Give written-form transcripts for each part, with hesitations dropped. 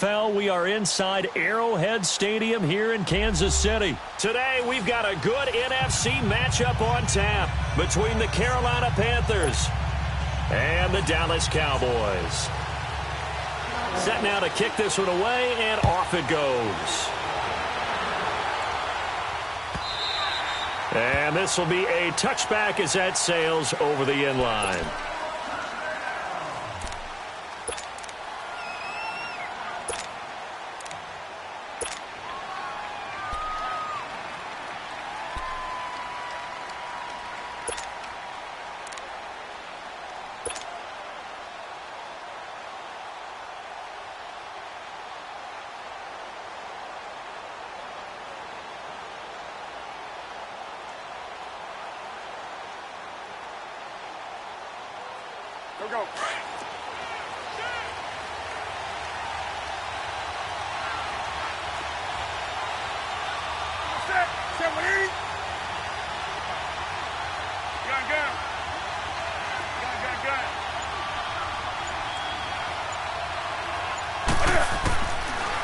We are inside Arrowhead Stadium here in Kansas City. Today, we've got a good NFC matchup on tap between the Carolina Panthers and the Dallas Cowboys. Set now to kick this one away, and off it goes. And this will be a touchback as that sails over the end line. Go. Set. 7-8. Gun.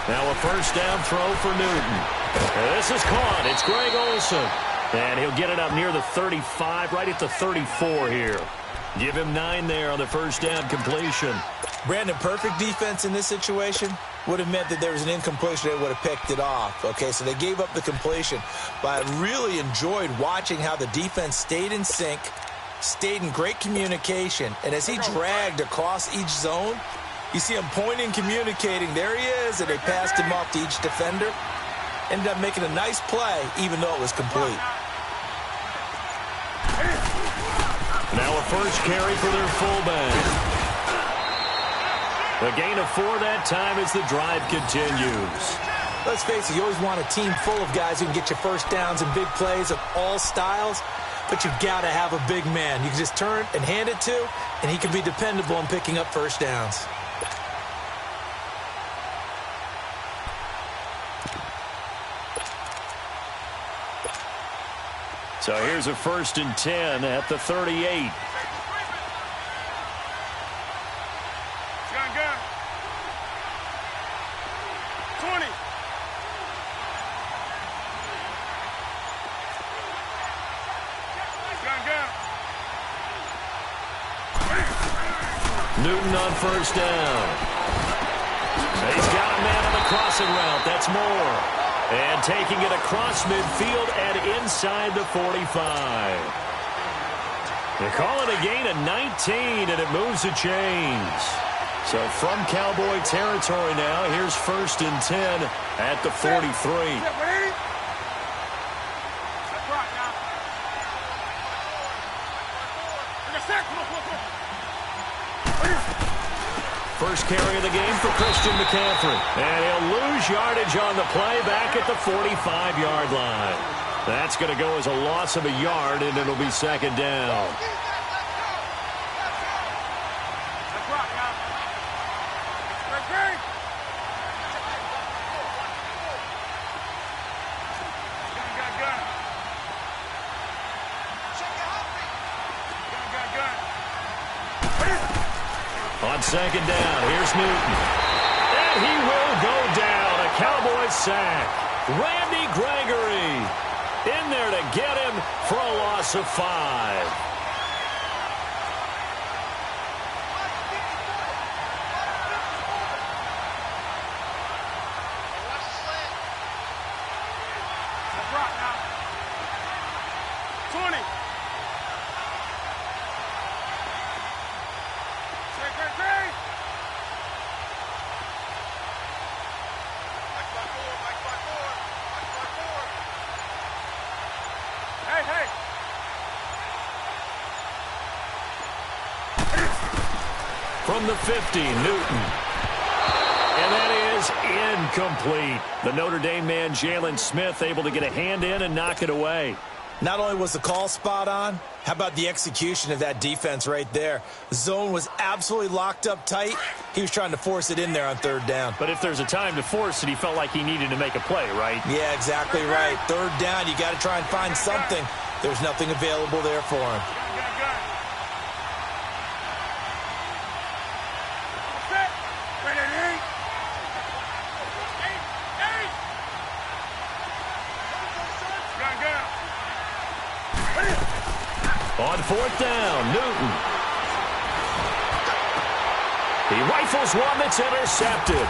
Now a first down throw for Newton. This is caught. It's Greg Olsen. And he'll get it up near the 35, right at the 34 here. Give him 9 there on the first down completion. Brandon, perfect defense in this situation would have meant that there was an incompletion. They would have picked it off. Okay, so they gave up the completion. But I really enjoyed watching how the defense stayed in sync, stayed in great communication. And as he dragged across each zone, you see him pointing, communicating. There he is, and they passed him off to each defender. Ended up making a nice play, even though it was complete. Now a first carry for their fullback. A gain of 4 that time as the drive continues. Let's face it, you always want a team full of guys who can get you first downs and big plays of all styles, but you've got to have a big man you can just turn and hand it to, and he can be dependable in picking up first downs. So here's a 1st and 10 at the 38. Gun. 20. Gun. Newton on first down. He's got a man on the crossing route. That's Moore. And taking it across midfield and inside the 45. They call it a gain of 19, and it moves the chains. So from Cowboy territory now, here's 1st and 10 at the 43. First carry of the game for Christian McCaffrey. And he'll lose yardage on the play back at the 45-yard line. That's going to go as a loss of a yard, and it'll be 2nd down. On 2nd down, here's Newton. And he will go down. A Cowboys sack. Randy Gregory in there to get him for a loss of 5. From the 50, Newton. And that is incomplete. The Notre Dame man, Jalen Smith, able to get a hand in and knock it away. Not only was the call spot on, how about the execution of that defense right there? The zone was absolutely locked up tight. He was trying to force it in there on 3rd down. But if there's a time to force it, he felt like he needed to make a play, right? Yeah, exactly right. 3rd down, you got to try and find something. There's nothing available there for him. On fourth down, Newton. He rifles one that's intercepted.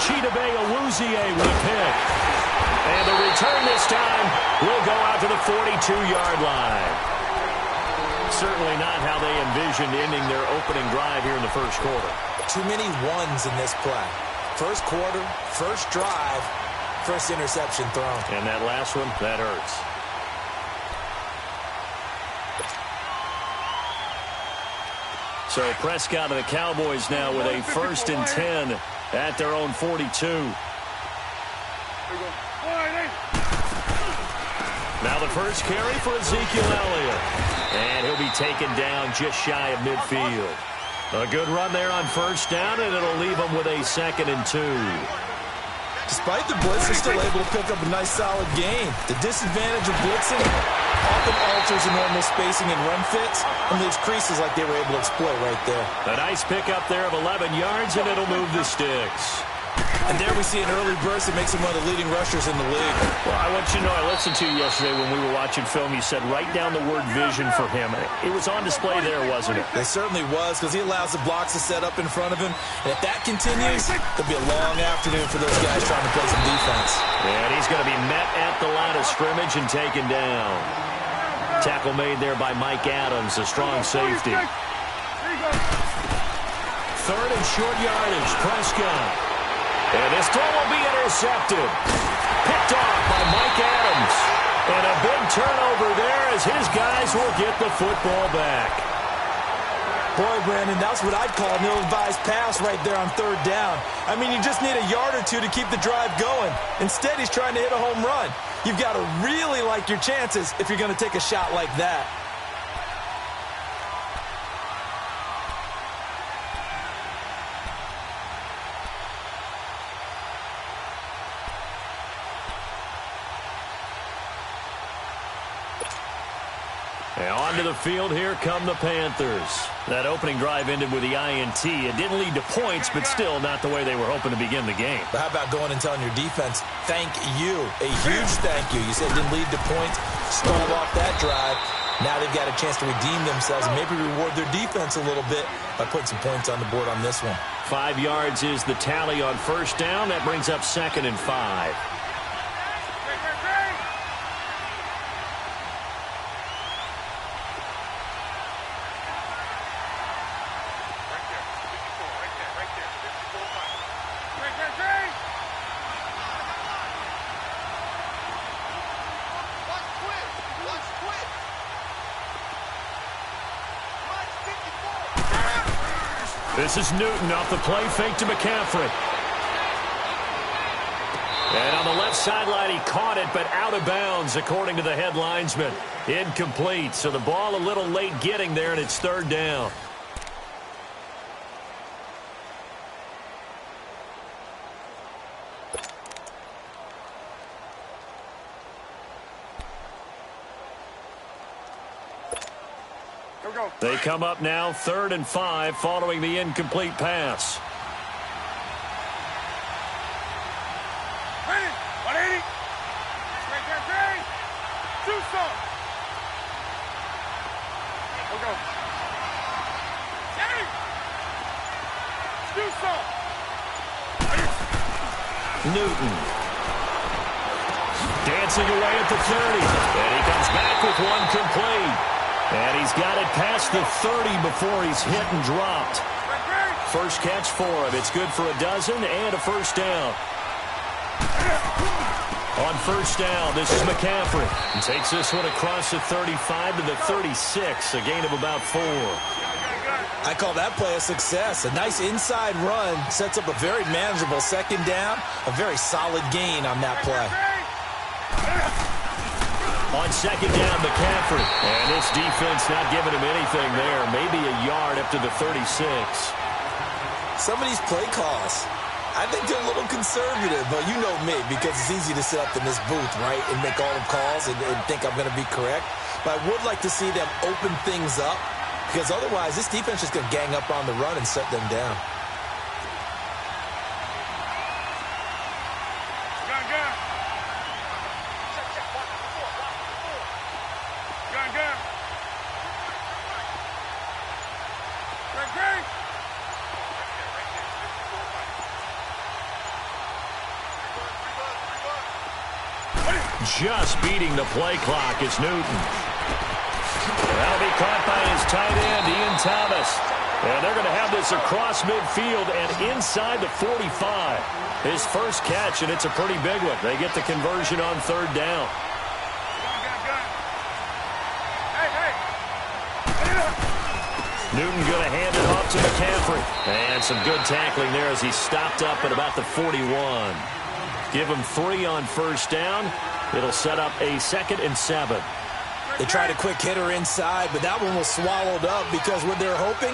Chidobe Awuzie with a pick. And the return this time will go out to the 42-yard line. Certainly not how they envisioned ending their opening drive here in the first quarter. Too many ones in this play. First quarter, first drive, first interception thrown. And that last one, that hurts. So Prescott and the Cowboys now with a 1st and 10 at their own 42. Now the first carry for Ezekiel Elliott. And he'll be taken down just shy of midfield. A good run there on first down, and it'll leave them with a 2nd and 2. Despite the blitz, they're still able to pick up a nice, solid gain. The disadvantage of blitzing often alters the normal spacing and run fits and leaves creases like they were able to exploit right there. A nice pickup there of 11 yards, and it'll move the sticks. And there we see an early burst that makes him one of the leading rushers in the league. Well, I want you to know, I listened to you yesterday when we were watching film. You said write down the word vision for him. It was on display there, wasn't it? It certainly was, because he allows the blocks to set up in front of him. And if that continues, it'll be a long afternoon for those guys trying to play some defense. And he's going to be met at the line of scrimmage and taken down. Tackle made there by Mike Adams, a strong safety. 3rd and short yardage, Prescott. And this throw will be intercepted. Picked off by Mike Adams. And a big turnover there as his guys will get the football back. Boy, Brandon, that's what I'd call an ill-advised pass right there on 3rd down. I mean, you just need a yard or two to keep the drive going. Instead, he's trying to hit a home run. You've got to really like your chances if you're going to take a shot like that. And on to the field, here come the Panthers. That opening drive ended with the INT. It didn't lead to points, but still not the way they were hoping to begin the game. But how about going and telling your defense, thank you, a huge thank you. You said it didn't lead to points, stalled off that drive. Now they've got a chance to redeem themselves and maybe reward their defense a little bit by putting some points on the board on this one. 5 yards is the tally on first down. That brings up 2nd and 5. This is Newton off the play fake to McCaffrey. And on the left sideline, he caught it, but out of bounds, according to the head linesman. Incomplete, so the ball a little late getting there, and it's 3rd down. They come up now 3rd and 5 following the incomplete pass. 180. Do some. Go. Do some. Newton. Dancing away at the 30. And he comes back with one complete. And he's got it past the 30 before he's hit and dropped. First catch for him. It's good for a dozen and a first down. On first down, this is McCaffrey. He takes this one across the 35 to the 36, a gain of about 4. I call that play a success. A nice inside run sets up a very manageable 2nd down. A very solid gain on that play. On 2nd down, McCaffrey. And this defense not giving him anything there. Maybe a yard up to the 36. Some of these play calls, I think they're a little conservative. But you know me, because it's easy to sit up in this booth, right, and make all the calls and think I'm going to be correct. But I would like to see them open things up, because otherwise this defense is going to gang up on the run and shut them down. Just beating the play clock is Newton. That'll be caught by his tight end, Ian Thomas. And they're going to have this across midfield and inside the 45. His first catch, and it's a pretty big one. They get the conversion on third down. Newton going to hand it off to McCaffrey. And some good tackling there as he stopped up at about the 41. Give him 3 on first down. It'll set up a 2nd and 7. They tried a quick hitter inside, but that one was swallowed up because what they're hoping,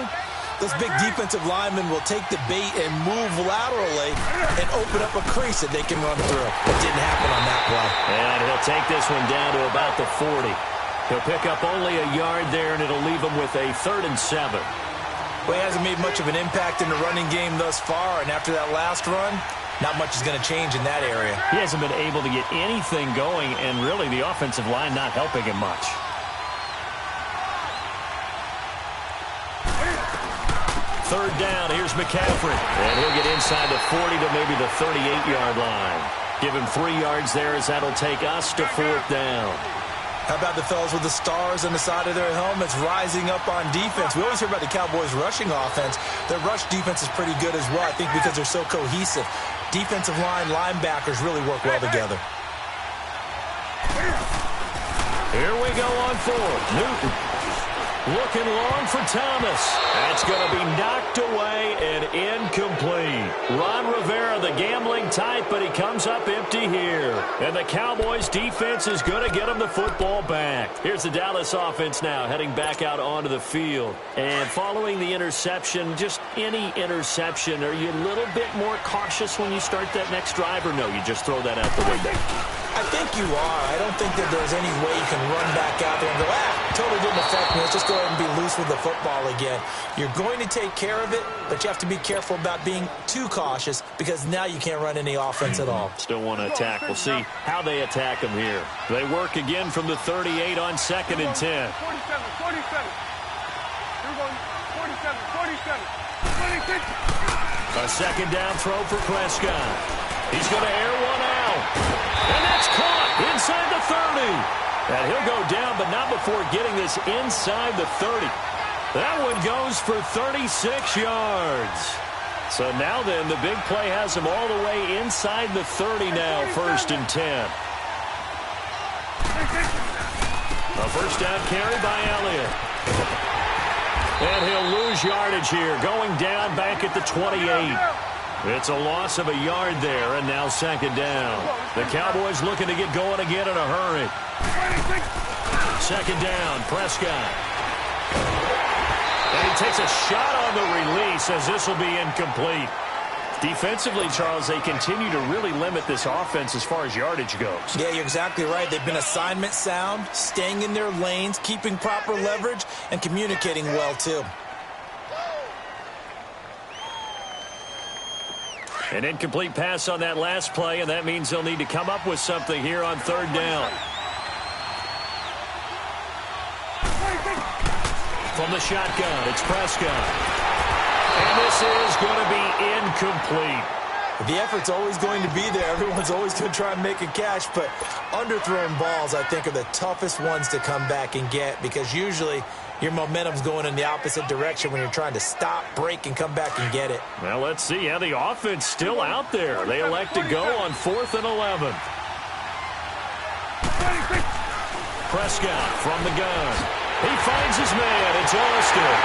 those big defensive linemen will take the bait and move laterally and open up a crease that they can run through. It didn't happen on that play. And he'll take this one down to about the 40. He'll pick up only a yard there, and it'll leave him with a 3rd and 7. Well, he hasn't made much of an impact in the running game thus far, and after that last run, not much is going to change in that area. He hasn't been able to get anything going, and really the offensive line not helping him much. Third down, here's McCaffrey. And he'll get inside the 40 to maybe the 38-yard line. Give him 3 yards there as that'll take us to 4th down. How about the fellas with the stars on the side of their helmets rising up on defense? We always hear about the Cowboys' rushing offense. Their rush defense is pretty good as well, I think, because they're so cohesive. Defensive line, linebackers really work well together. Here we go on 4th. Newton looking long for Thomas. That's going to be knocked away and incomplete. Ron Rivera, the gambling type, but he comes up empty here. And the Cowboys defense is going to get him the football back. Here's the Dallas offense now heading back out onto the field. And following the interception, just any interception, are you a little bit more cautious when you start that next drive, or no, you just throw that out the window? I think you are. I don't think that there's any way you can run back out there and go, totally didn't affect me. Let's just go ahead and be loose with the football again. You're going to take care of it, but you have to be careful about being too cautious because now you can't run any offense at all. Still want to attack. We'll see how they attack him here. They work again from the 38 on 2nd and 10. 47. You're going 47. 26. A 2nd down throw for Prescott. He's going to air one out. And that's caught inside the 30. And he'll go down, but not before getting this inside the 30. That one goes for 36 yards. So now then, the big play has him all the way inside the 30 now, 1st and 10. A first down carry by Elliott. And he'll lose yardage here, going down back at the 28. It's a loss of a yard there, and now 2nd down. The Cowboys looking to get going again in a hurry. 2nd down, Prescott. And he takes a shot on the release as this will be incomplete. Defensively, Charles, they continue to really limit this offense as far as yardage goes. Yeah, you're exactly right. They've been assignment sound, staying in their lanes, keeping proper leverage, and communicating well, too. An incomplete pass on that last play, and that means they'll need to come up with something here on 3rd down. From the shotgun, it's Prescott. And this is going to be incomplete. The effort's always going to be there. Everyone's always going to try and make a catch, but underthrown balls, I think, are the toughest ones to come back and get because usually your momentum's going in the opposite direction when you're trying to stop, break, and come back and get it. Well, let's see how the offense still out there. They elect to go on 4th and 11. Prescott from the gun. He finds his man. It's Austin.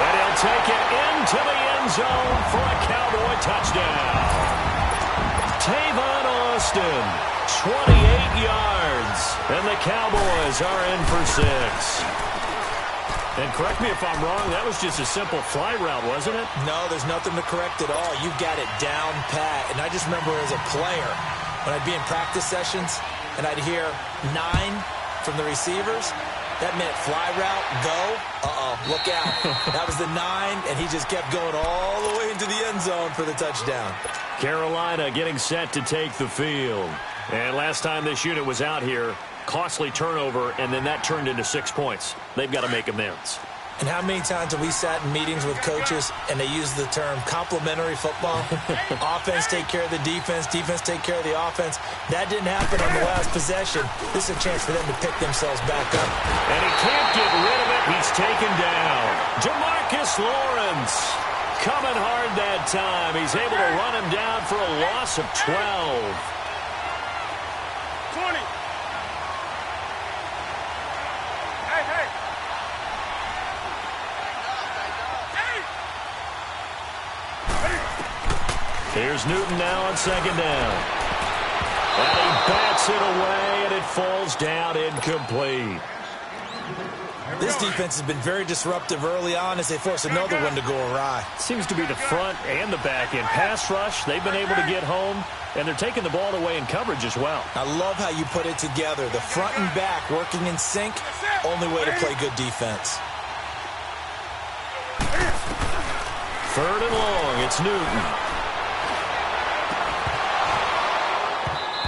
And he'll take it into the end zone for a Cowboy touchdown. Tavon Austin, 28 yards. And the Cowboys are in for 6. And correct me if I'm wrong, that was just a simple fly route, wasn't it? No, there's nothing to correct at all. You've got it down pat. And I just remember as a player, when I'd be in practice sessions and I'd hear 9 from the receivers, that meant fly route, go, look out. That was the 9, and he just kept going all the way into the end zone for the touchdown. Carolina getting set to take the field. And last time this unit was out here, costly turnover, and then that turned into 6 points. They've got to make amends. And how many times have we sat in meetings with coaches and they use the term complementary football? Offense take care of the defense, defense take care of the offense. That didn't happen on the last possession. This is a chance for them to pick themselves back up. And he can't get rid of it. He's taken down. Jamarcus Lawrence coming hard that time. He's able to run him down for a loss of 12. 20. Hey, hey. Here's Newton now on second down. And he bats it away, and it falls down incomplete. This defense has been very disruptive early on as they force another one to go awry. Seems to be the front and the back end. Pass rush, they've been able to get home, and they're taking the ball away in coverage as well. I love how you put it together. The front and back working in sync, only way to play good defense. Third and long, it's Newton.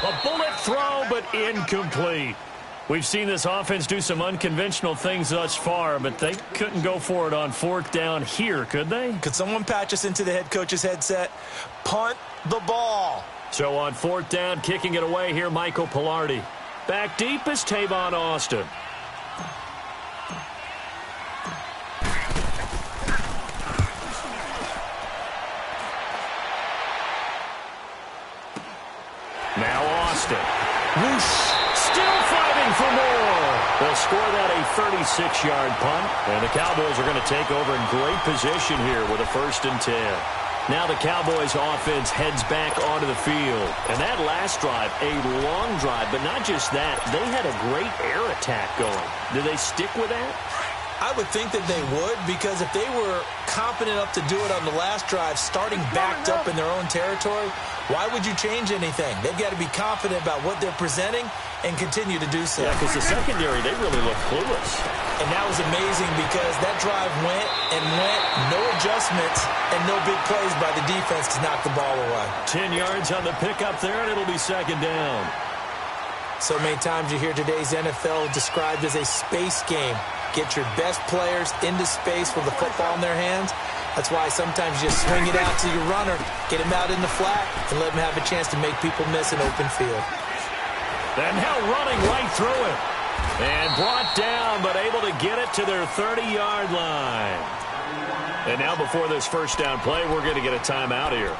A bullet throw, but incomplete. We've seen this offense do some unconventional things thus far, but they couldn't go for it on fourth down here, could they? Could someone patch us into the head coach's headset? Punt the ball. So on fourth down, kicking it away here, Michael Pilardi. Back deep is Tavon Austin. Now Austin. Whoosh. Still fighting for more. They'll score that a 36-yard punt, and the Cowboys are going to take over in great position here with a 1st and 10. Now the Cowboys offense heads back onto the field. And that last drive, a long drive, but not just that. They had a great air attack going. Do they stick with that? I would think that they would, because if they were confident enough to do it on the last drive, starting backed up in their own territory, why would you change anything? They've got to be confident about what they're presenting and continue to do so. Yeah, because the secondary, they really look clueless. And that was amazing because that drive went and went, no adjustments, and no big plays by the defense to knock the ball away. 10 yards on the pickup there, and it'll be second down. So many times you hear today's NFL described as a space game. Get your best players into space with the football in their hands. That's why sometimes you just swing it out to your runner, get him out in the flat, and let him have a chance to make people miss an open field. And now running right through it. And brought down, but able to get it to their 30-yard line. And now before this first down play, we're going to get a timeout here,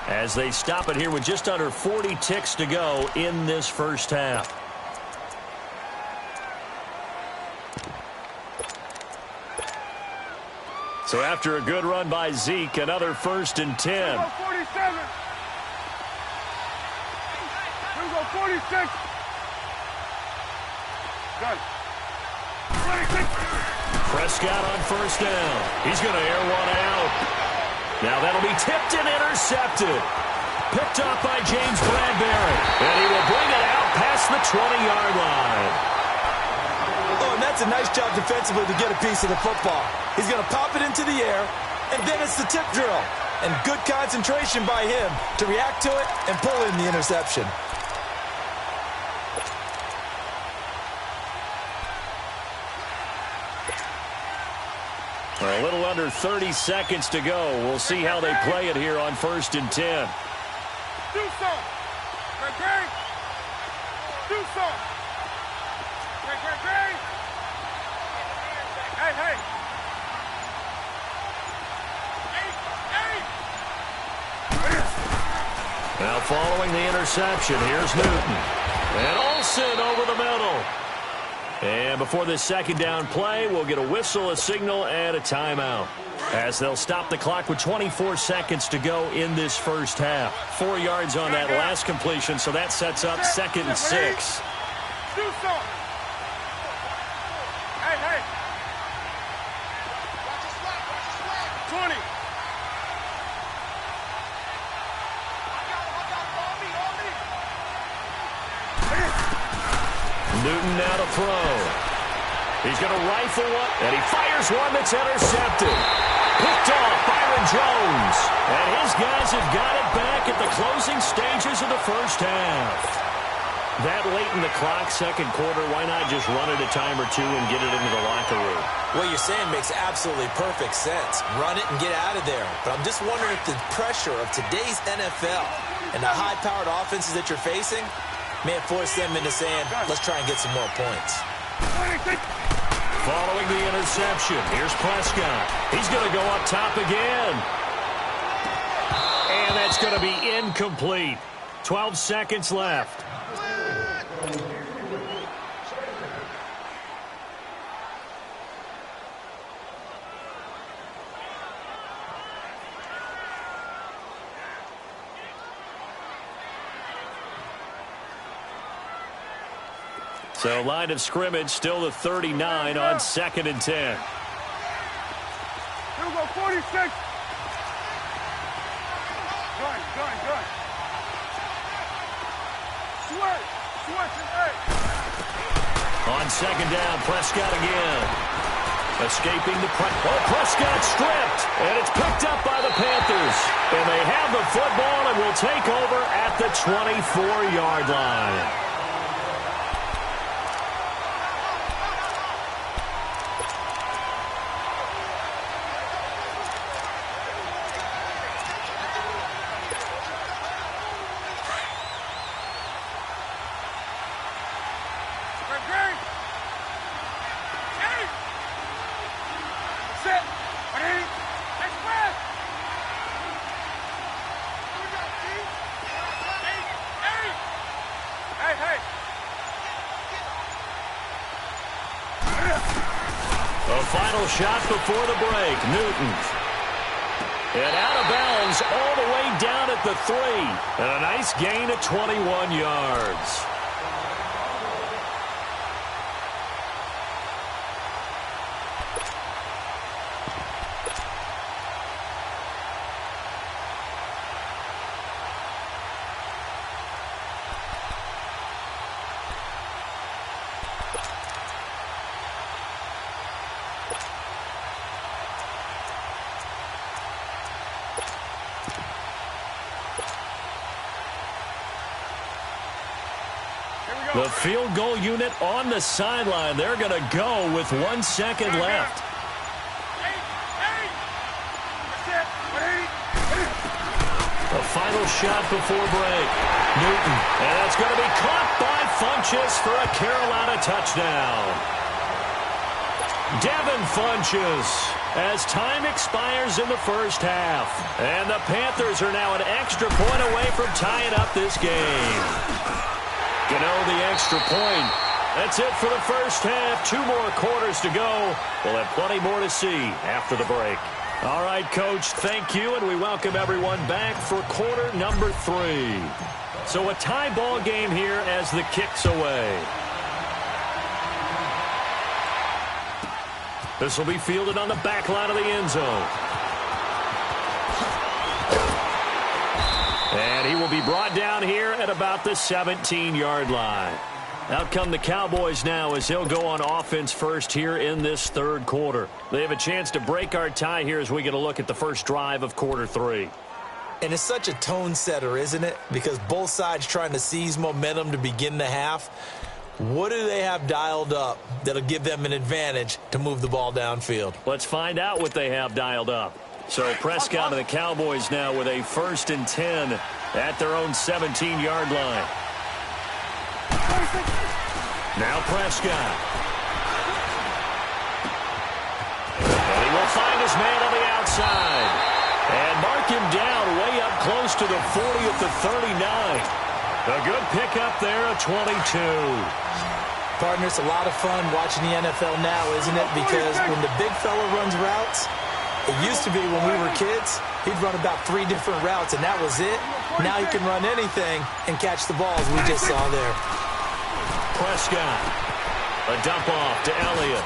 as they stop it here with just under 40 ticks to go in this first half. So after a good run by Zeke, another 1st and 10. Here we go, 47. Here we go, 46. Done. 26. Prescott on 1st down. He's going to air one out. Now that'll be tipped and intercepted. Picked off by James Bradbury. And he will bring it out past the 20-yard line. Oh, and that's a nice job defensively to get a piece of the football. He's going to pop it into the air, and then it's the tip drill. And good concentration by him to react to it and pull in the interception. A little under 30 seconds to go. We'll see how they play it here on 1st and 10. Do something. Bang. Do something. Bang. Hey. Now following the interception, here's Newton. And Olsen over the middle. And before this second down play, we'll get a whistle, a signal, and a timeout, as they'll stop the clock with 24 seconds to go in this first half. 4 yards on that last completion, so that sets up 2nd and 6. Do something. Hey. 20. Newton now to throw. He's going to rifle one, and he fires one that's intercepted. Picked off Byron Jones. And his guys have got it back at the closing stages of the first half. That late in the clock, second quarter, why not just run it a time or two and get it into the locker room? What you're saying makes absolutely perfect sense. Run it and get out of there. But I'm just wondering if the pressure of today's NFL and the high-powered offenses that you're facing may have forced them into saying, let's try and get some more points. Following the interception, here's Prescott. He's going to go up top again. And that's going to be incomplete. 12 seconds left. So line of scrimmage still the 39 on 2nd and 10. Here we go, 46. Gun. Switch, and 8. On 2nd down, Prescott again. Escaping the Prescott stripped, and it's picked up by the Panthers. And they have the football and will take over at the 24-yard line. Final shot before the break. Newton. And out of bounds all the way down at the 3. And a nice gain of 21 yards. The field goal unit on the sideline. They're going to go with 1 second left. The final shot before break. Newton. And that's going to be caught by Funchess for a Carolina touchdown. Devin Funchess as time expires in the first half. And the Panthers are now an extra point away from tying up this game. Gano the extra point. That's it for the first half. 2 more quarters to go. We'll have plenty more to see after the break. All right, Coach, thank you, and we welcome everyone back for quarter number 3. So a tie ball game here as the kick's away. This will be fielded on the back line of the end zone. And he will be brought down here at about the 17-yard line. Out come the Cowboys now as they'll go on offense first here in this third quarter. They have a chance to break our tie here as we get a look at the first drive of quarter 3. And it's such a tone setter, isn't it? Because both sides trying to seize momentum to begin the half. What do they have dialed up that'll give them an advantage to move the ball downfield? Let's find out what they have dialed up. So Prescott and the Cowboys now with a 1st and 10 at their own 17-yard line. Now Prescott. And he will find his man on the outside. And mark him down way up close to the 40 at the 39. A good pickup there at 22. Partner, it's a lot of fun watching the NFL now, isn't it? Because when the big fella runs routes, it used to be when we were kids, he'd run about 3 different routes, and that was it. Now he can run anything and catch the balls we just saw there. Prescott. A dump off to Elliott.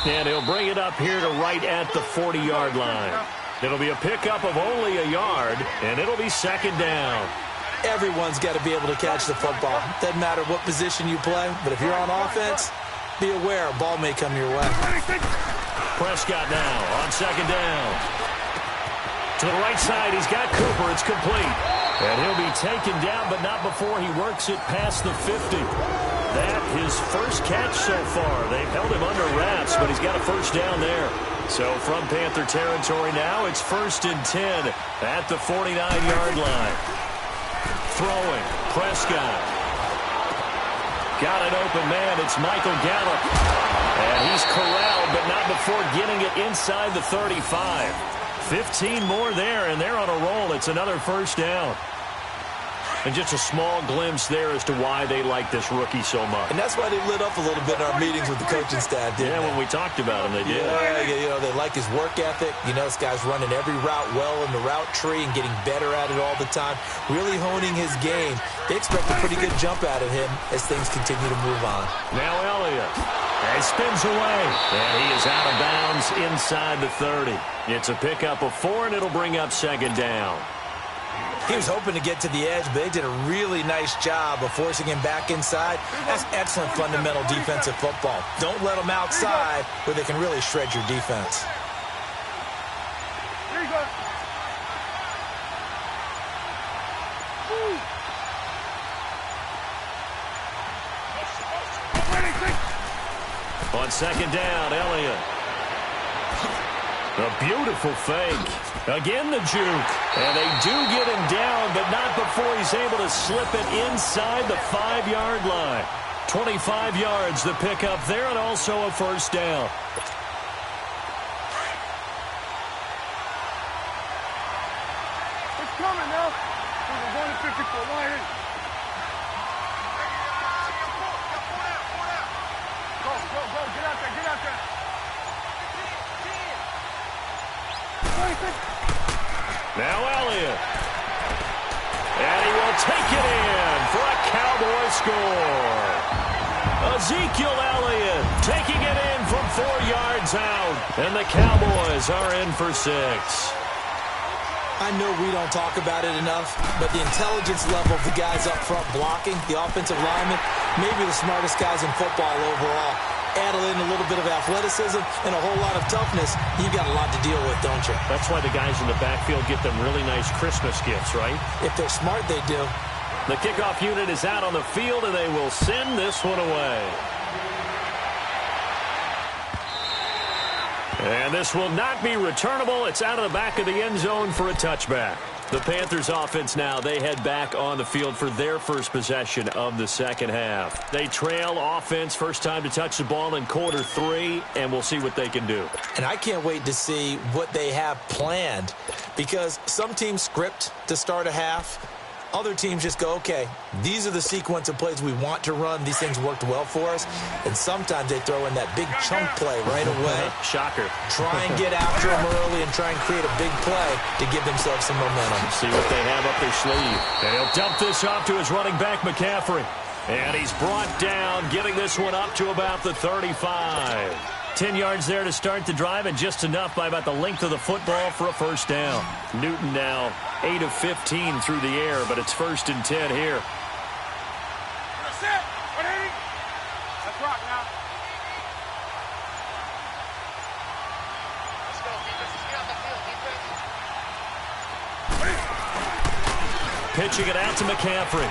And he'll bring it up here to right at the 40-yard line. It'll be a pickup of only a yard, and it'll be 2nd down. Everyone's got to be able to catch the football. Doesn't matter what position you play, but if you're on offense, be aware a ball may come your way. Prescott now on 2nd down. To the right side, he's got Cooper. It's complete. And he'll be taken down, but not before he works it past the 50. That his first catch so far. They've held him under wraps, but he's got a first down there. So from Panther territory now, it's 1st and 10 at the 49-yard line. Throwing, Prescott. Got an open man. It's Michael Gallup. And he's corralled, but not before getting it inside the 35. 15 more there, and they're on a roll. It's another first down. And just a small glimpse there as to why they like this rookie so much. And that's why they lit up a little bit in our meetings with the coaching staff, didn't they? When we talked about him, they did. Yeah, they like his work ethic. This guy's running every route well in the route tree and getting better at it all the time, really honing his game. They expect a pretty good jump out of him as things continue to move on. Now Elliott. And he spins away. And he is out of bounds inside the 30. It's a pickup of 4, and it'll bring up 2nd down. He was hoping to get to the edge, but they did a really nice job of forcing him back inside. That's excellent fundamental defensive football. Don't let them outside where they can really shred your defense. Here you go. On 2nd down, Elliott. A beautiful fake. Again, the juke. And they do get him down, but not before he's able to slip it inside the 5-yard line. 25 yards, the pickup there, and also a first down. It's coming now. We're going to 54. Line in. Go. Get out there. Now Elliott. And he will take it in for a Cowboy score. Ezekiel Elliott taking it in from 4 yards out. And the Cowboys are in for 6. I know we don't talk about it enough, but the intelligence level of the guys up front blocking, the offensive linemen, maybe the smartest guys in football overall. Add in a little bit of athleticism and a whole lot of toughness, you've got a lot to deal with, don't you? That's why the guys in the backfield get them really nice Christmas gifts, right? If they're smart, they do. The kickoff unit is out on the field, and they will send this one away. And this will not be returnable. It's out of the back of the end zone for a touchback. The Panthers offense now, they head back on the field for their first possession of the second half. They trail offense, first time to touch the ball in quarter 3, and we'll see what they can do. And I can't wait to see what they have planned, because some teams script to start a half. Other teams just go, okay, these are the sequence of plays we want to run. These things worked well for us. And sometimes they throw in that big chunk play right away. Shocker. Try and get after them early and try and create a big play to give themselves some momentum. See what they have up their sleeve. And he'll dump this off to his running back, McCaffrey. And he's brought down, getting this one up to about the 35. 10 yards there to start the drive, and just enough by about the length of the football for a first down. Newton now 8 of 15 through the air, but it's 1st and 10 here. That's it. 180. Let's rock now. Let's go, defense. Get out the field, defense. Pitching it out to McCaffrey.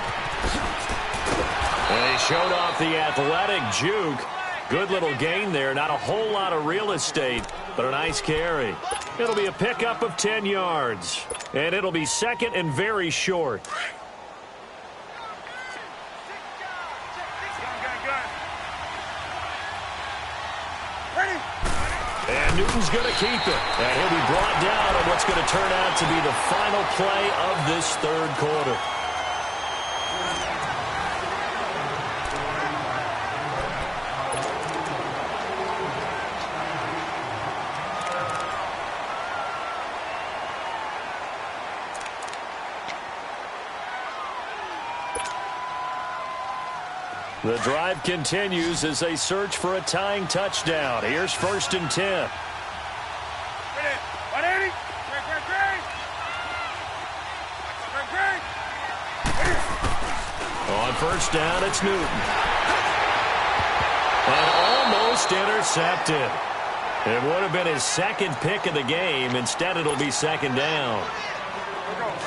And he showed off the athletic juke. Good little gain there. Not a whole lot of real estate, but a nice carry. It'll be a pickup of 10 yards. And it'll be 2nd and very short. Ready? And Newton's going to keep it. And he'll be brought down on what's going to turn out to be the final play of this third quarter. The drive continues as they search for a tying touchdown. Here's 1st and 10. 180. On first down, it's Newton. And almost intercepted. It would have been his 2nd pick of the game. Instead, it'll be 2nd down.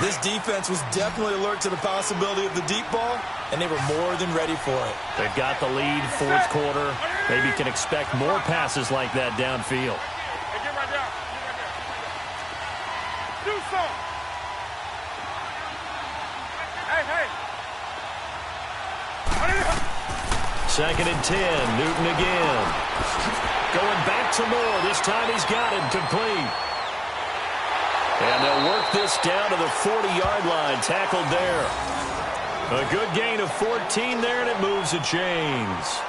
This defense was definitely alert to the possibility of the deep ball, and they were more than ready for it. They've got the lead, fourth quarter. Maybe can expect more passes like that downfield. Hey, get right down. Get right there. Do something. Hey. Second and 10, Newton again. Going back to Moore. This time he's got it complete. And they'll work this down to the 40-yard line, tackled there. A good gain of 14 there, and it moves the chains.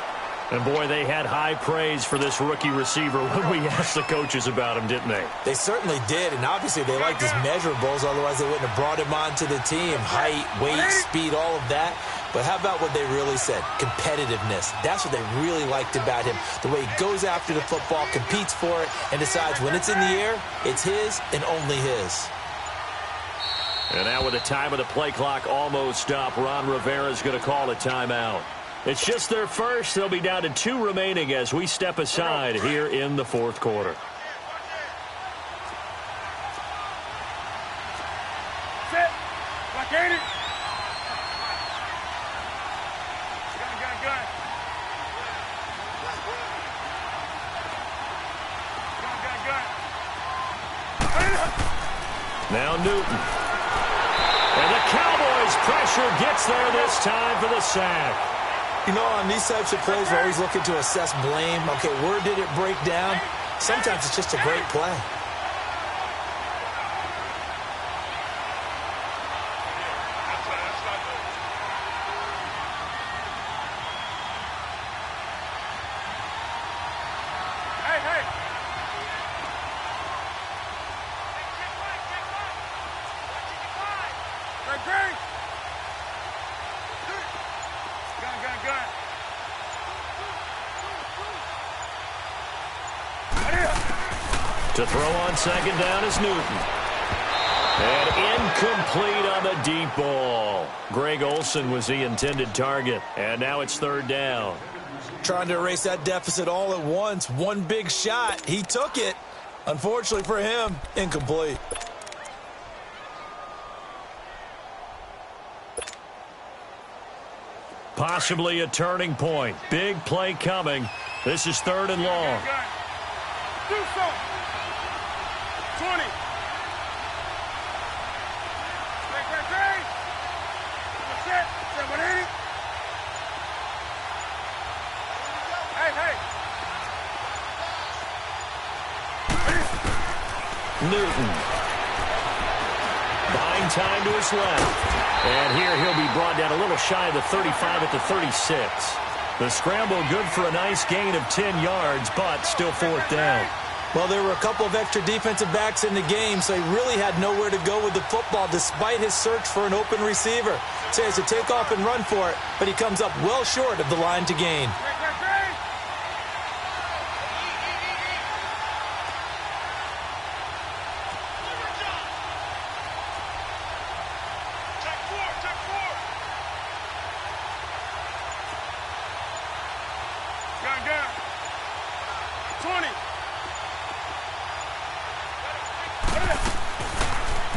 And, boy, they had high praise for this rookie receiver when we asked the coaches about him, didn't they? They certainly did, and obviously they liked his measurables, otherwise they wouldn't have brought him onto the team. Height, weight, speed, all of that. But how about what they really said? Competitiveness. That's what they really liked about him. The way he goes after the football, competes for it, and decides when it's in the air, it's his and only his. And now with the time of the play clock almost up, Ron Rivera is going to call a timeout. It's just their first. They'll be down to 2 remaining as we step aside here in the fourth quarter. Sit. Like 80. Now Newton. And the Cowboys' pressure gets there this time for the sack. You know, on these types of plays, we're always looking to assess blame. Okay, where did it break down? Sometimes it's just a great play. To throw on second down is Newton. And incomplete on the deep ball. Greg Olsen was the intended target. And now it's third down. Trying to erase that deficit all at once. One big shot. He took it. Unfortunately for him, incomplete. Possibly a turning point. Big play coming. This is third and long. Do something. 20. Great. Set. 780. Hey. Newton. Buying time to his left. And here he'll be brought down a little shy of the 35 at the 36. The scramble good for a nice gain of 10 yards, but still fourth down. Well, there were a couple of extra defensive backs in the game, so he really had nowhere to go with the football despite his search for an open receiver. So he has to take off and run for it, but he comes up well short of the line to gain. Gun. 20.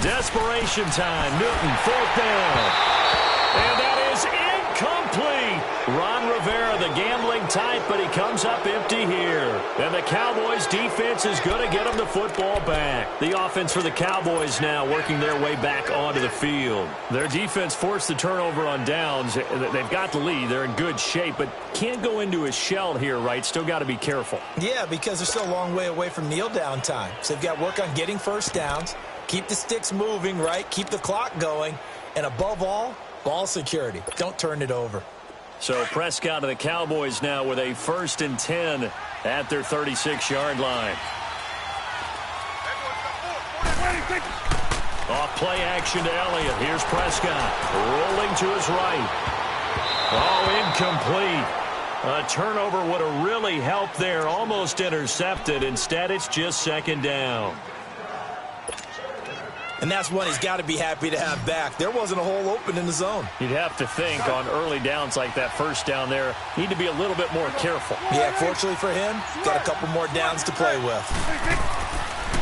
Desperation time. Newton, fourth down. And that is incomplete. Ron Rivera, the gambling type, but he comes up empty here. And the Cowboys' defense is going to get him the football back. The offense for the Cowboys now working their way back onto the field. Their defense forced the turnover on downs. They've got the lead. They're in good shape, but can't go into a shell here, right? Still got to be careful. Yeah, because they're still a long way away from kneel down time. So they've got to work on getting first downs. Keep the sticks moving, right? Keep the clock going. And above all, ball security. Don't turn it over. So Prescott and the Cowboys now with a 1st and 10 at their 36-yard line. Off play action to Elliott. Here's Prescott rolling to his right. Oh, incomplete. A turnover would have really helped there. Almost intercepted. Instead, it's just second down. And that's one he's got to be happy to have back. There wasn't a hole open in the zone. You'd have to think on early downs like that first down there, need to be a little bit more careful. Yeah, fortunately for him, got a couple more downs to play with.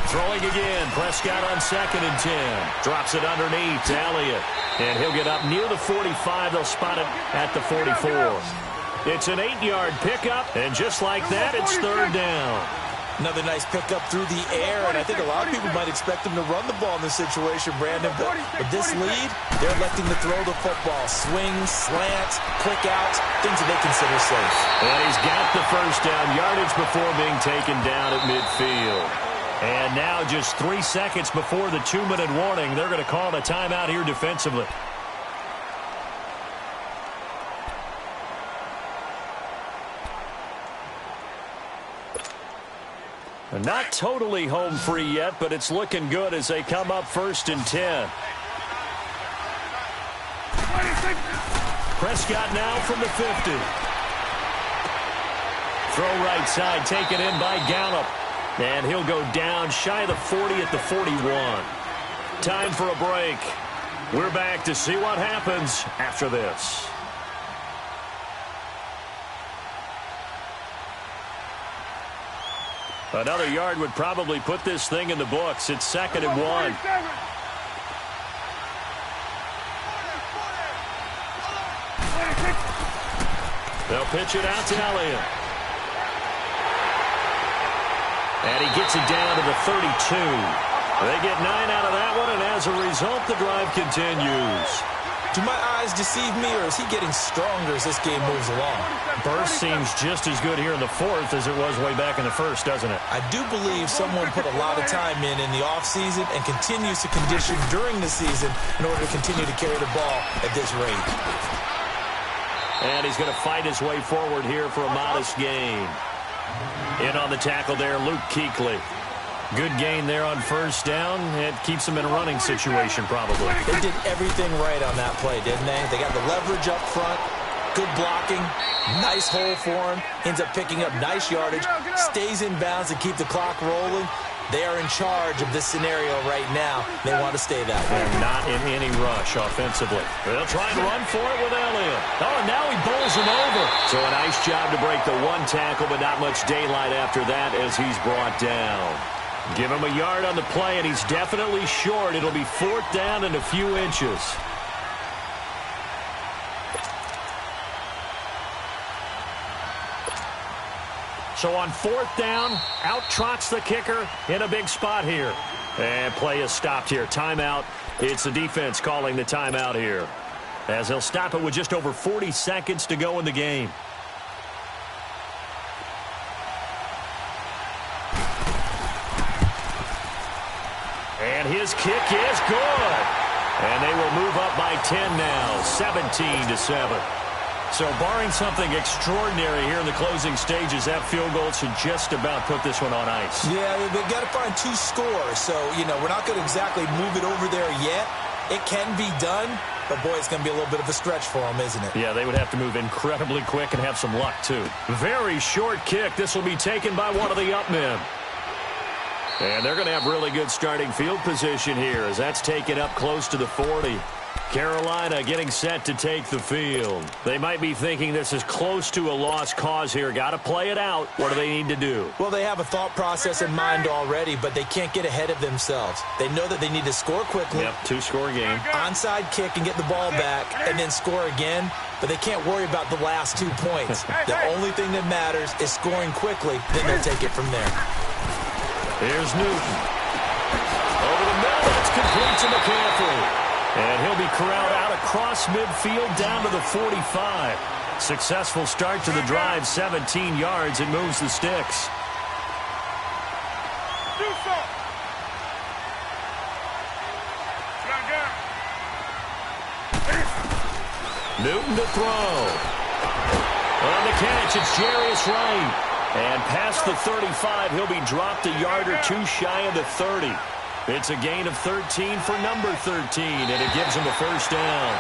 Throwing again. Prescott on 2nd and 10. Drops it underneath to Elliott. And he'll get up near the 45. They'll spot it at the 44. It's an 8-yard pickup, and just like that, it's 3rd down. Another nice pickup through the air, and I think a lot of people might expect him to run the ball in this situation, Brandon. But with this lead, they're electing to throw the football. Swings, slants, quick outs, things that they consider safe. And he's got the 1st down yardage before being taken down at midfield. And now just 3 seconds before the 2-minute warning, they're going to call a timeout here defensively. Not totally home free yet, but it's looking good as they come up 1st and 10. Prescott now from the 50. Throw right side, taken in by Gallup. And he'll go down shy of the 40 at the 41. Time for a break. We're back to see what happens after this. Another yard would probably put this thing in the books. It's 2nd and 1. They'll pitch it out to Elliott. And he gets it down to the 32. They get 9 out of that one, and as a result, the drive continues. Do my eyes deceive me, or is he getting stronger as this game moves along? Burst seems just as good here in the 4th as it was way back in the 1st, doesn't it? I do believe someone put a lot of time in the offseason and continues to condition during the season in order to continue to carry the ball at this rate. And he's going to fight his way forward here for a modest gain. In on the tackle there, Luke Kuechly. Good gain there on 1st down. It keeps him in a running situation, probably. They did everything right on that play, didn't they? They got the leverage up front, good blocking, nice hole for him, ends up picking up nice yardage, stays in bounds to keep the clock rolling. They are in charge of this scenario right now. They want to stay that way. They're not in any rush offensively. They'll try and run for it with Elliott. Oh, and now he bowls him over. So a nice job to break the 1 tackle, but not much daylight after that as he's brought down. Give him a yard on the play, and he's definitely short. It'll be 4th down and a few inches. So on 4th down, out trots the kicker in a big spot here. And play is stopped here. Timeout. It's the defense calling the timeout here, as they'll stop it with just over 40 seconds to go in the game. And his kick is good. And they will move up by 10 now, 17-7. So barring something extraordinary here in the closing stages, that field goal should just about put this one on ice. Yeah, they've got to find 2 scores. So, we're not going to exactly move it over there yet. It can be done, but, boy, it's going to be a little bit of a stretch for them, isn't it? Yeah, they would have to move incredibly quick and have some luck, too. Very short kick. This will be taken by one of the up men. And they're going to have really good starting field position here as that's taken up close to the 40. Carolina getting set to take the field. They might be thinking this is close to a lost cause here. Got to play it out. What do they need to do? Well, they have a thought process in mind already, but they can't get ahead of themselves. They know that they need to score quickly. Yep, 2-score game. Onside kick and get the ball back and then score again, but they can't worry about the last 2 points. The only thing that matters is scoring quickly, then they'll take it from there. Here's Newton. Over the middle, that's complete to McCaffrey. And he'll be corralled out across midfield down to the 45. Successful start to the drive, 17 yards. It moves the sticks. Newton to throw. On the catch, it's Jarius Wright. And past the 35, he'll be dropped a yard or 2 shy of the 30. It's a gain of 13 for number 13, and it gives him a 1st down.